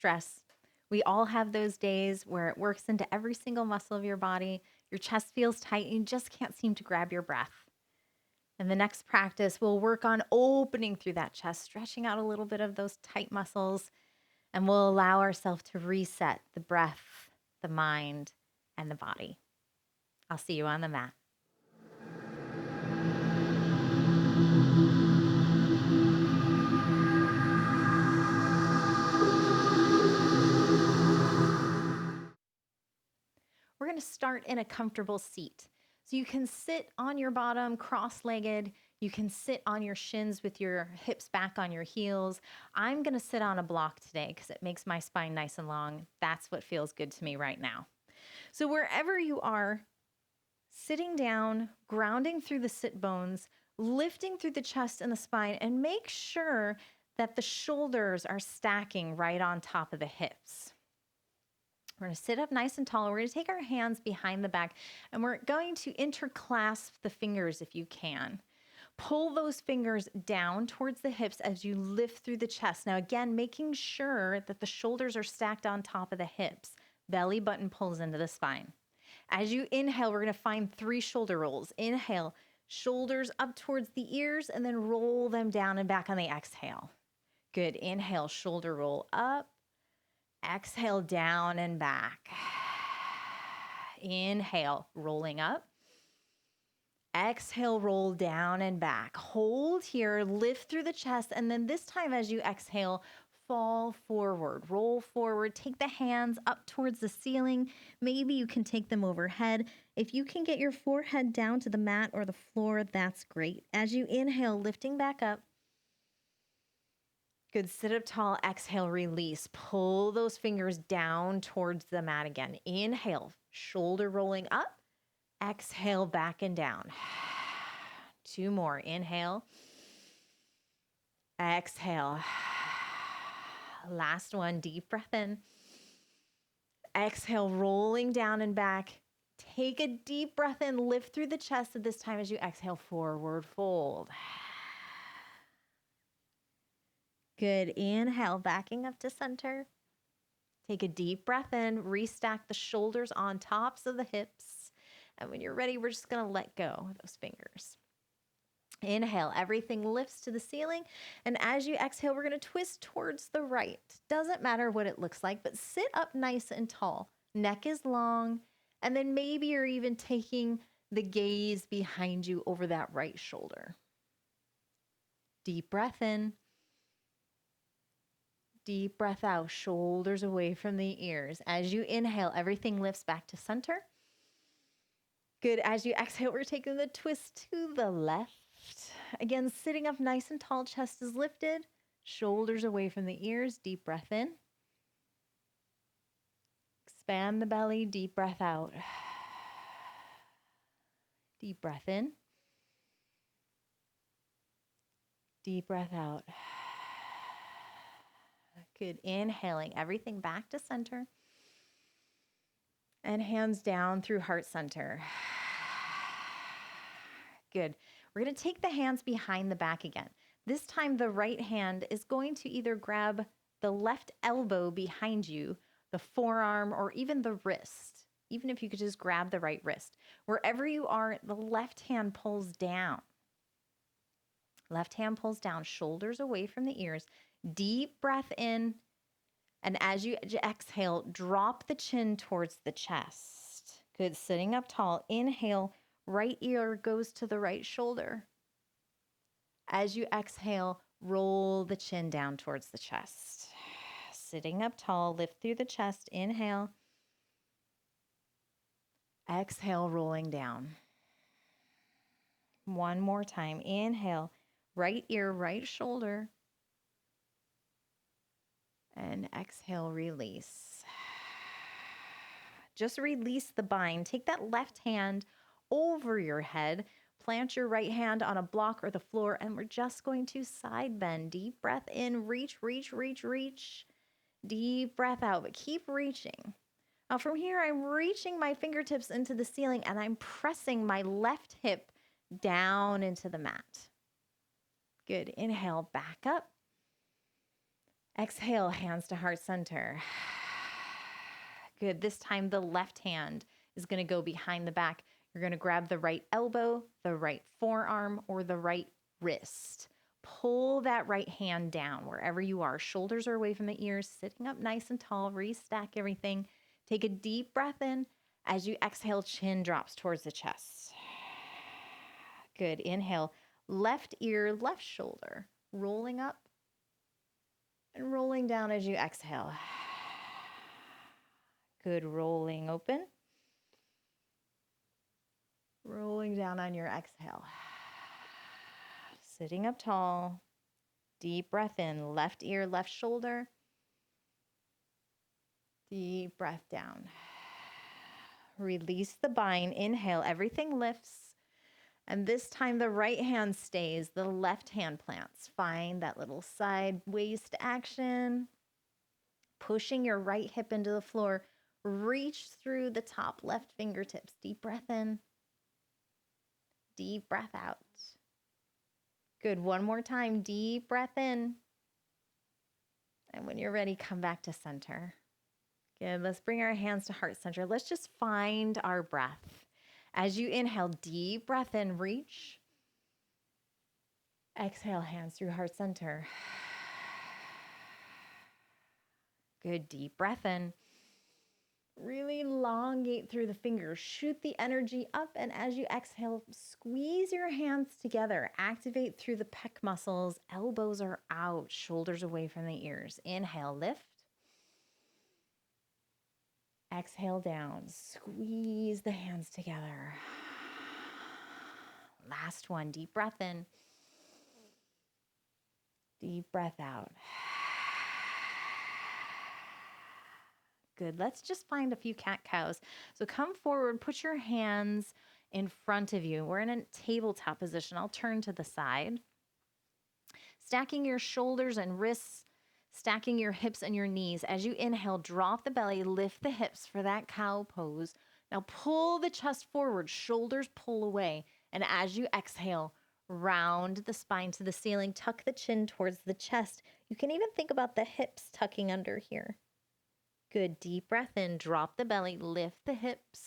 stress. We all have those days where it works into every single muscle of your body. Your chest feels tight and you just can't seem to grab your breath. And the next practice, we'll work on opening through that chest, stretching out a little bit of those tight muscles, and we'll allow ourselves to reset the breath, the mind, and the body. I'll see you on the mat. We're going to start in a comfortable seat. So you can sit on your bottom cross-legged. You can sit on your shins with your hips back on your heels. I'm going to sit on a block today because it makes my spine nice and long. That's what feels good to me right now. So wherever you are, sitting down, grounding through the sit bones, lifting through the chest and the spine, and make sure that the shoulders are stacking right on top of the hips. We're going to sit up nice and tall. We're going to take our hands behind the back, and we're going to interclasp the fingers if you can. Pull those fingers down towards the hips as you lift through the chest. Now, again, making sure that the shoulders are stacked on top of the hips. Belly button pulls into the spine. As you inhale, we're going to find 3 shoulder rolls. Inhale, shoulders up towards the ears, and then roll them down and back on the exhale. Good. Inhale, shoulder roll up. Exhale, down and back. Inhale, rolling up. Exhale, roll down and back. Hold here, lift through the chest, and then this time as you exhale, fall forward, roll forward, take the hands up towards the ceiling. Maybe you can take them overhead. If you can get your forehead down to the mat or the floor, that's great. As you inhale, lifting back up. Good. Sit up tall. Exhale, release. Pull those fingers down towards the mat again. Inhale, shoulder rolling up. Exhale, back and down. 2 more. Inhale. Exhale. Last one. Deep breath in. Exhale, rolling down and back. Take a deep breath in. Lift through the chest at this time as you exhale, forward fold. Good. Inhale, backing up to center. Take a deep breath in. Restack the shoulders on tops of the hips. And when you're ready, we're just going to let go of those fingers. Inhale, everything lifts to the ceiling. And as you exhale, we're going to twist towards the right. Doesn't matter what it looks like, but sit up nice and tall. Neck is long. And then maybe you're even taking the gaze behind you over that right shoulder. Deep breath in. Deep breath out, shoulders away from the ears. As you inhale, everything lifts back to center. Good. As you exhale, we're taking the twist to the left. Again, sitting up nice and tall, chest is lifted, shoulders away from the ears. Deep breath in. Expand the belly, deep breath out. Deep breath in. Deep breath out. Good. Inhaling everything back to center. And hands down through heart center. Good. We're going to take the hands behind the back again. This time the right hand is going to either grab the left elbow behind you, the forearm, or even the wrist. Even if you could just grab the right wrist. Wherever you are, the left hand pulls down. Left hand pulls down, shoulders away from the ears. Deep breath in. And as you exhale, drop the chin towards the chest. Good. Sitting up tall. Inhale, right ear goes to the right shoulder. As you exhale, roll the chin down towards the chest. Sitting up tall, lift through the chest. Inhale. Exhale, rolling down. One more time. Inhale, right ear, right shoulder. And exhale, release. Just release the bind. Take that left hand over your head. Plant your right hand on a block or the floor, and we're just going to side bend. Deep breath in, reach, reach, reach, reach. Deep breath out, but keep reaching. Now from here, I'm reaching my fingertips into the ceiling, and I'm pressing my left hip down into the mat. Good. Inhale, back up. Exhale, hands to heart center. Good. This time the left hand is going to go behind the back. You're going to grab the right elbow, the right forearm, or the right wrist. Pull that right hand down wherever you are. Shoulders are away from the ears, sitting up nice and tall. Restack everything. Take a deep breath in. As you exhale, chin drops towards the chest. Good. Inhale, left ear, left shoulder, rolling up and rolling down as you exhale. Good. Rolling open. Rolling down on your exhale. Sitting up tall. Deep breath in. Left ear, left shoulder. Deep breath down. Release the bind. Inhale. Everything lifts. And this time the right hand stays. The left hand plants. Find that little side waist action. Pushing your right hip into the floor. Reach through the top left fingertips. Deep breath in. Deep breath out. Good. One more time. Deep breath in. And when you're ready, come back to center. Good. Let's bring our hands to heart center. Let's just find our breath. As you inhale, deep breath in, reach. Exhale, hands through heart center. Good. Deep breath in. Really elongate through the fingers. Shoot the energy up. And as you exhale, squeeze your hands together. Activate through the pec muscles. Elbows are out. Shoulders away from the ears. Inhale, lift. Exhale down. Squeeze the hands together. Last one. Deep breath in. Deep breath out. Good. Let's just find a few cat-cows. So come forward, put your hands in front of you. We're in a tabletop position. I'll turn to the side. Stacking your shoulders and wrists, stacking your hips and your knees. As you inhale, drop the belly, lift the hips for that cow pose. Now pull the chest forward, shoulders pull away. And as you exhale, round the spine to the ceiling, tuck the chin towards the chest. You can even think about the hips tucking under here. Good. Deep breath in, drop the belly, lift the hips.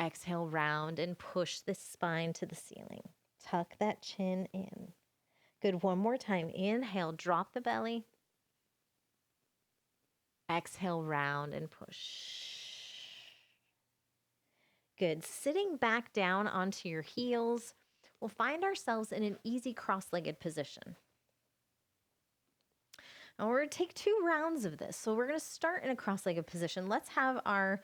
Exhale, round and push the spine to the ceiling. Tuck that chin in. Good. One more time. Inhale, drop the belly. Exhale, round and push. Good. Sitting back down onto your heels, we'll find ourselves in an easy cross-legged position. And we're going to take 2 rounds of this. So we're going to start in a cross-legged position. Let's have our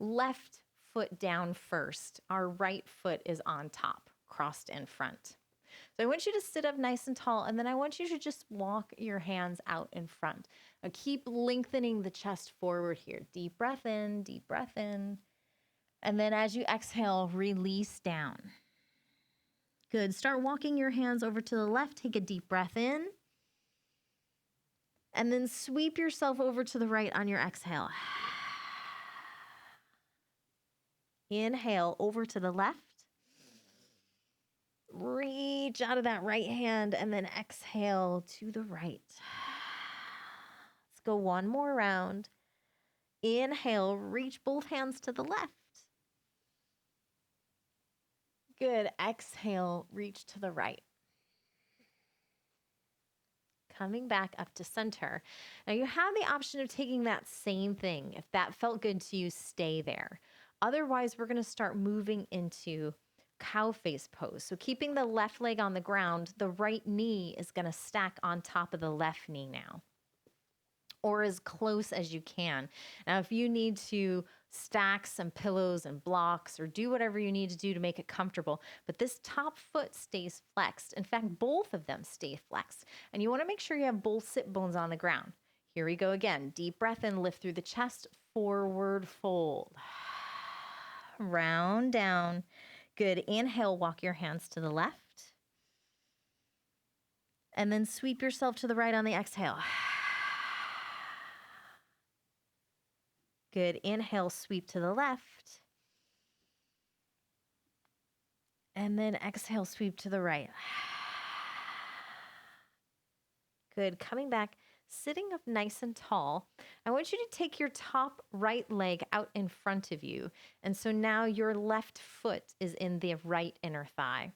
left foot down first. Our right foot is on top, crossed in front. So I want you to sit up nice and tall, and then I want you to just walk your hands out in front. Now keep lengthening the chest forward here. Deep breath in, deep breath in. And then as you exhale, release down. Good. Start walking your hands over to the left. Take a deep breath in. And then sweep yourself over to the right on your exhale. Inhale over to the left. Reach out of that right hand and then exhale to the right. Let's go one more round. Inhale, reach both hands to the left. Good. Exhale, reach to the right. Coming back up to center. Now you have the option of taking that same thing. If that felt good to you, stay there. Otherwise, we're going to start moving into cow face pose. So keeping the left leg on the ground, the right knee is going to stack on top of the left knee now, or as close as you can. Now, if you need to stack some pillows and blocks or do whatever you need to do to make it comfortable, but this top foot stays flexed. In fact, both of them stay flexed. And you want to make sure you have both sit bones on the ground. Here we go again. Deep breath in, lift through the chest, forward fold. Round down. Good. Inhale, walk your hands to the left. And then sweep yourself to the right on the exhale. Good. Inhale, sweep to the left. And then exhale, sweep to the right. Good. Coming back, sitting up nice and tall. I want you to take your top right leg out in front of you. And so now your left foot is in the right inner thigh.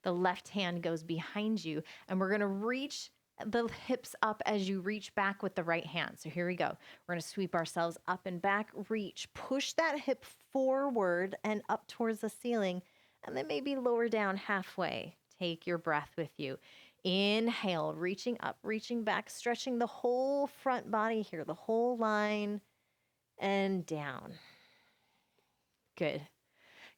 The left hand goes behind you, and we're going to reach the hips up as you reach back with the right hand. So here we go. We're going to sweep ourselves up and back, reach, push that hip forward and up towards the ceiling, and then maybe lower down halfway. Take your breath with you. Inhale, reaching up, reaching back, stretching the whole front body here, the whole line, and down. Good.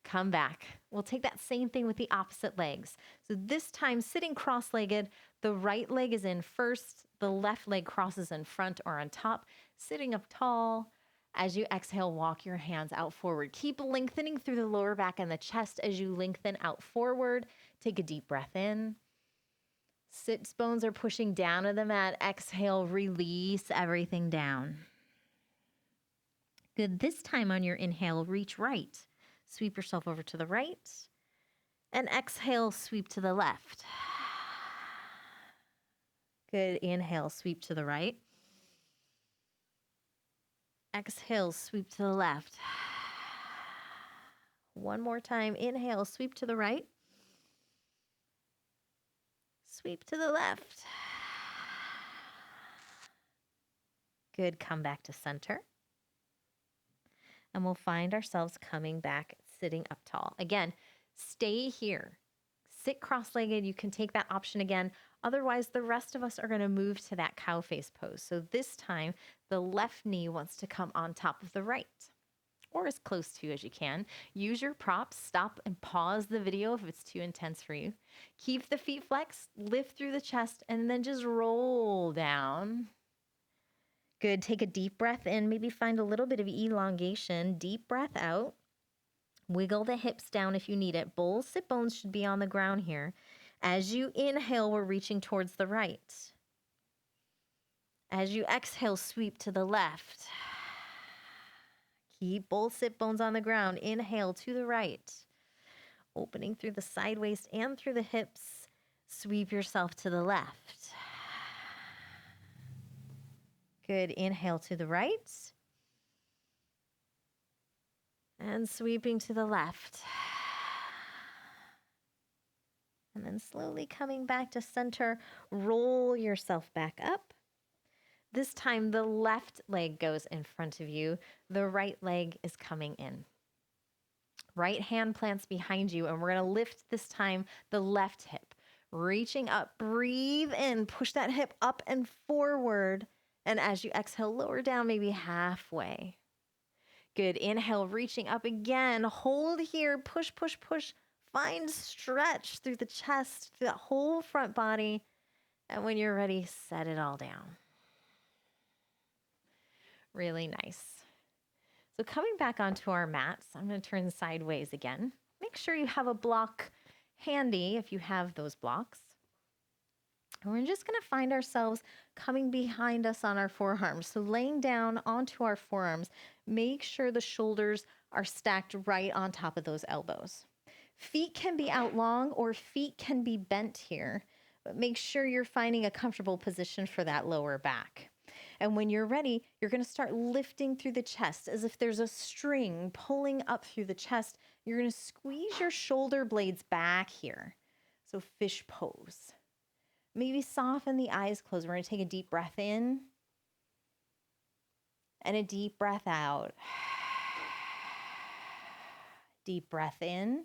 Come back. We'll take that same thing with the opposite legs. So this time, sitting cross-legged, the right leg is in first, the left leg crosses in front or on top, sitting up tall. As you exhale, walk your hands out forward. Keep lengthening through the lower back and the chest as you lengthen out forward. Take a deep breath in. Sits bones are pushing down to the mat. Exhale, release everything down. Good. This time on your inhale, reach right. Sweep yourself over to the right. And exhale, sweep to the left. Good. Inhale, sweep to the right. Exhale, sweep to the left. One more time. Inhale, sweep to the right. Sweep to the left. Good. Come back to center. And we'll find ourselves coming back, sitting up tall. Again, stay here. Sit cross-legged. You can take that option again. Otherwise, the rest of us are going to move to that cow face pose. So this time, the left knee wants to come on top of the right, or as close to as you can. Use your props. Stop and pause the video if it's too intense for you. Keep the feet flexed, lift through the chest, and then just roll down. Good. Take a deep breath in. Maybe find a little bit of elongation. Deep breath out. Wiggle the hips down if you need it. Both sit bones should be on the ground here. As you inhale, we're reaching towards the right. As you exhale, sweep to the left. Keep both sit bones on the ground. Inhale to the right. Opening through the side waist and through the hips. Sweep yourself to the left. Good. Inhale to the right. And sweeping to the left. And then slowly coming back to center, roll yourself back up. This time the left leg goes in front of you. The right leg is coming in. Right hand plants behind you, and we're going to lift this time the left hip. Reaching up, breathe in, push that hip up and forward. And as you exhale, lower down maybe halfway. Good. Inhale, reaching up again. Hold here. Push, push, push. Find stretch through the chest, through that whole front body. And when you're ready, set it all down. Really nice. So coming back onto our mats, I'm going to turn sideways again. Make sure you have a block handy if you have those blocks. And we're just going to find ourselves coming behind us on our forearms. So laying down onto our forearms, make sure the shoulders are stacked right on top of those elbows. Feet can be out long or feet can be bent here, but make sure you're finding a comfortable position for that lower back. And when you're ready, you're going to start lifting through the chest as if there's a string pulling up through the chest. You're going to squeeze your shoulder blades back here. So fish pose. Maybe soften the eyes closed. We're going to take a deep breath in and a deep breath out. Deep breath in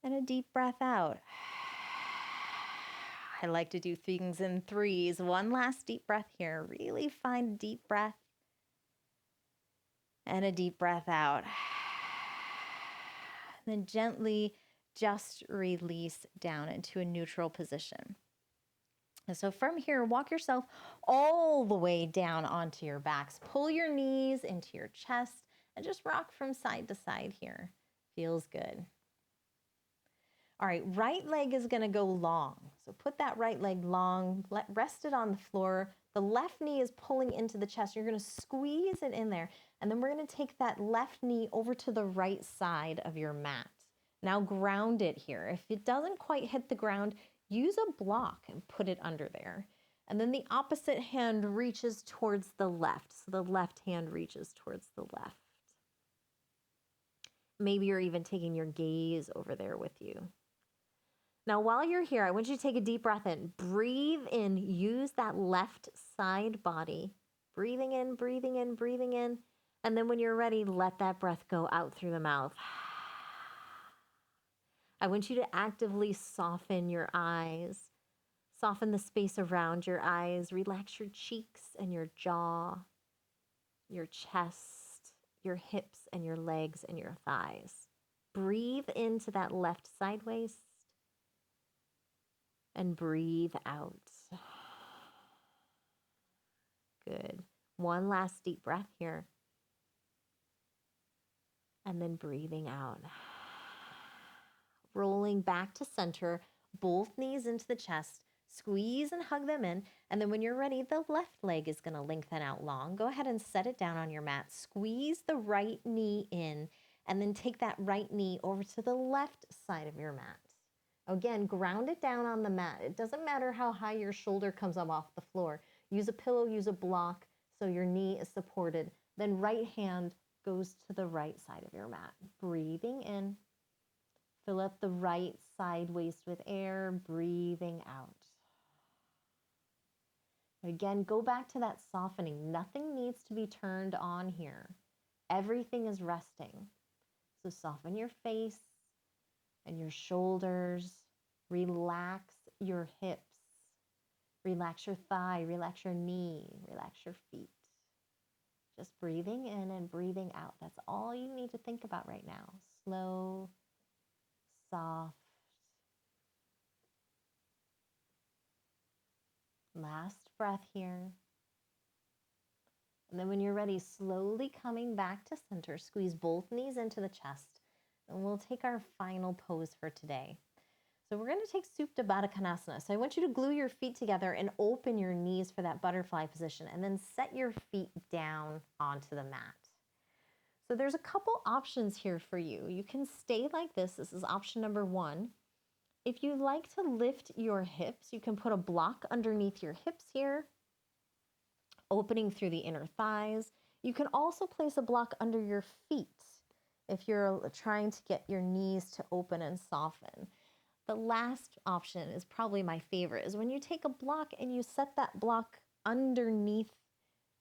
and a deep breath out. I like to do things in threes. One last deep breath here. Really find a deep breath and a deep breath out. And then gently just release down into a neutral position. And so from here, walk yourself all the way down onto your backs. Pull your knees into your chest and just rock from side to side here. Feels good. All right, right leg is going to go long. So put that right leg long, rest it on the floor. The left knee is pulling into the chest. You're going to squeeze it in there. And then we're going to take that left knee over to the right side of your mat. Now ground it here. If it doesn't quite hit the ground, use a block and put it under there. And then the opposite hand reaches towards the left. So the left hand reaches towards the left. Maybe you're even taking your gaze over there with you. Now, while you're here, I want you to take a deep breath in. Breathe in. Use that left side body. Breathing in, breathing in, breathing in. And then when you're ready, let that breath go out through the mouth. I want you to actively soften your eyes. Soften the space around your eyes. Relax your cheeks and your jaw, your chest, your hips and your legs and your thighs. Breathe into that left side waist and breathe out. Good. One last deep breath here. And then breathing out. Rolling back to center, both knees into the chest. Squeeze and hug them in. And then when you're ready, the left leg is going to lengthen out long. Go ahead and set it down on your mat. Squeeze the right knee in. And then take that right knee over to the left side of your mat. Again, ground it down on the mat. It doesn't matter how high your shoulder comes up off the floor. Use a pillow, use a block so your knee is supported. Then right hand goes to the right side of your mat. Breathing in. Fill up the right side waist with air. Breathing out. Again, go back to that softening. Nothing needs to be turned on here. Everything is resting. So soften your face and your shoulders. Relax your hips. Relax your thigh. Relax your knee. Relax your feet. Just breathing in and breathing out. That's all you need to think about right now. Slow, soft. Last breath here. And then when you're ready, slowly coming back to center, squeeze both knees into the chest. And we'll take our final pose for today. So we're going to take Supta Baddha Konasana. So I want you to glue your feet together and open your knees for that butterfly position, and then set your feet down onto the mat. So there's a couple options here for you. You can stay like this. This is option number one. If you like to lift your hips, you can put a block underneath your hips here, opening through the inner thighs. You can also place a block under your feet if you're trying to get your knees to open and soften. The last option is probably my favorite, is when you take a block and you set that block underneath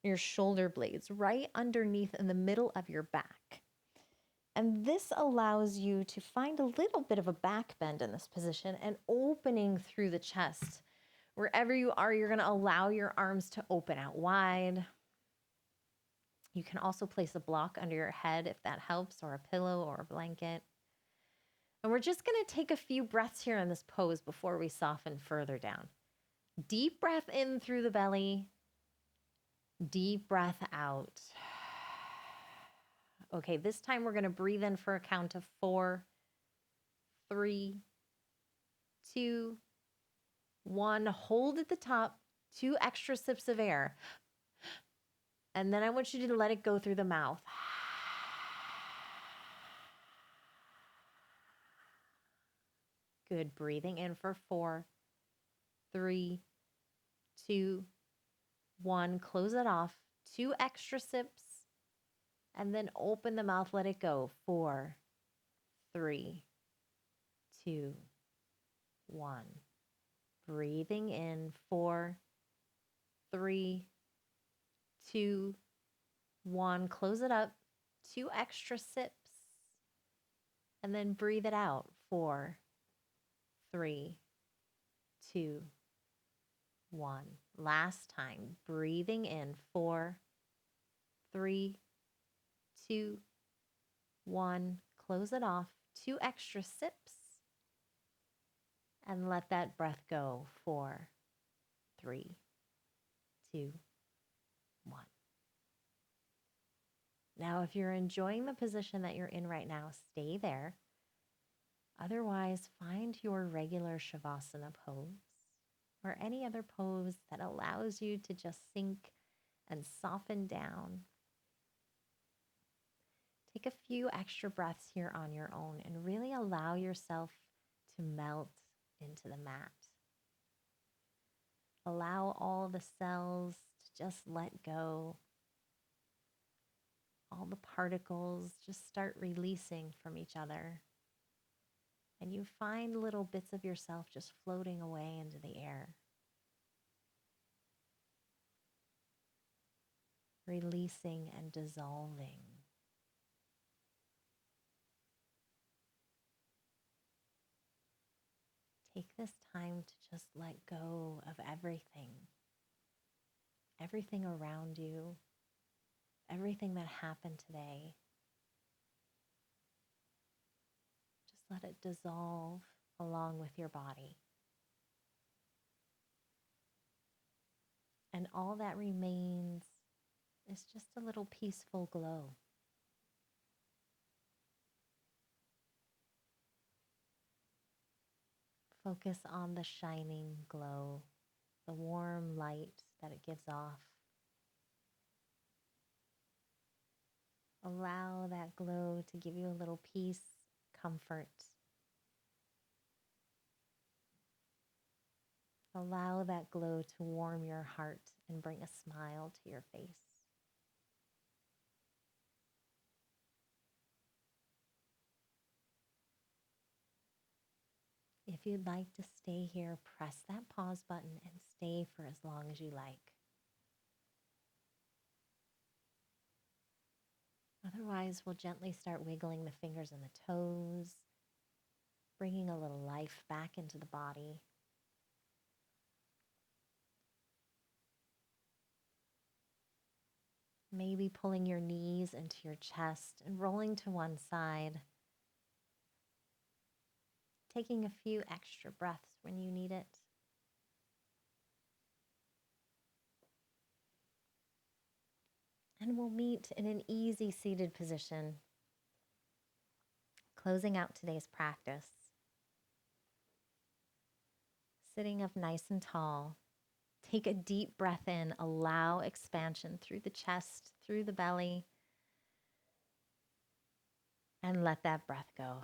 your shoulder blades, right underneath in the middle of your back. And this allows you to find a little bit of a back bend in this position and opening through the chest. Wherever you are, you're going to allow your arms to open out wide. You can also place a block under your head if that helps, or a pillow or a blanket. And we're just going to take a few breaths here in this pose before we soften further down. Deep breath in through the belly. Deep breath out. Okay, this time we're going to breathe in for a count of 4, 3, 2, 1. Hold at the top, 2 extra sips of air. And then I want you to let it go through the mouth. Good. Breathing in for 4, 3, 2, 1. Close it off. 2 extra sips. And then open the mouth. Let it go. 4, 3, 2, 1. Breathing in. 4, 3, 2, 1. Close it up. 2 extra sips. And then breathe it out. 4, 3, 2, 1. Last time. Breathing in. 4, 3, 2, 1. Close it off. 2 extra sips. And let that breath go. 4, 3, 2, 1. Now, if you're enjoying the position that you're in right now, stay there. Otherwise, find your regular Shavasana pose or any other pose that allows you to just sink and soften down. Take a few extra breaths here on your own and really allow yourself to melt into the mat. Allow all the cells to just let go. All the particles just start releasing from each other. And you find little bits of yourself just floating away into the air. Releasing and dissolving. Take this time to just let go of everything. Everything around you. Everything that happened today. Just let it dissolve along with your body. And all that remains is just a little peaceful glow. Focus on the shining glow, the warm light that it gives off. Allow that glow to give you a little peace, comfort. Allow that glow to warm your heart and bring a smile to your face. If you'd like to stay here, press that pause button and stay for as long as you like. Otherwise, we'll gently start wiggling the fingers and the toes, bringing a little life back into the body. Maybe pulling your knees into your chest and rolling to one side. Taking a few extra breaths when you need it. And we'll meet in an easy seated position. Closing out today's practice. Sitting up nice and tall. Take a deep breath in. Allow expansion through the chest, through the belly. And let that breath go.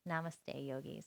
Namaste, yogis.